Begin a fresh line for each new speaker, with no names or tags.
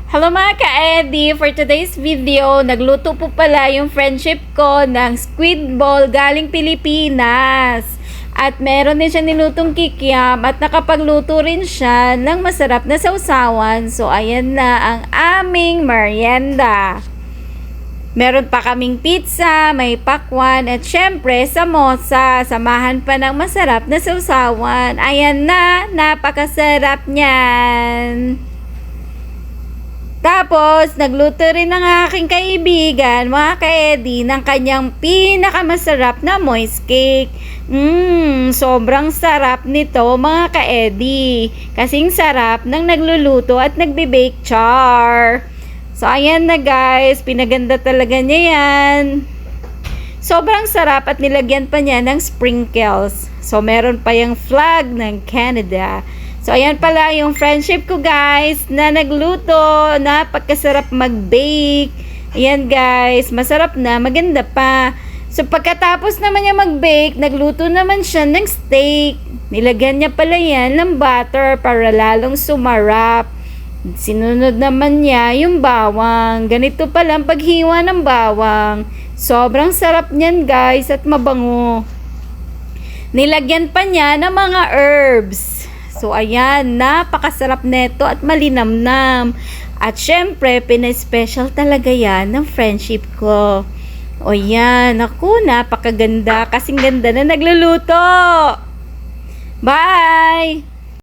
Hello mga ka-Eddie! For today's video, nagluto po pala yung friendship ko ng squid ball galing Pilipinas. At meron din siya nilutong kikiam at nakapagluto rin siya ng masarap na sausawan. So ayan na ang aming merienda. Meron pa kaming pizza, may pakwan at syempre samosa. Samahan pa ng masarap na sausawan. Ayan na, napakasarap niyan. Tapos, nagluto rin ng aking kaibigan, mga ka-Eddie, ng kanyang pinakamasarap na moist cake. Sobrang sarap nito, mga ka-Eddie. Kasing sarap ng nagluluto at nagbe-bake char. So, ayan na guys, pinaganda talaga niya yan. Sobrang sarap at nilagyan pa niya ng sprinkles. So, meron pa yung flag ng Canada. So, ayan pala yung friendship ko guys na nagluto. Napakasarap mag-bake. Ayan guys, masarap na, maganda pa. So, pagkatapos naman niya mag-bake, nagluto naman siya ng steak. Nilagyan niya pala yan ng butter para lalong sumarap. Sinunod naman niya yung bawang. Ganito pala ang paghiwa ng bawang. Sobrang sarap niyan guys at mabango. Nilagyan pa niya ng mga herbs. So, ayan, napakasarap neto at malinamnam. At syempre, pina-special talaga yan ng friendship ko. O yan, ako, napakaganda. Kasing ganda na nagluluto. Bye!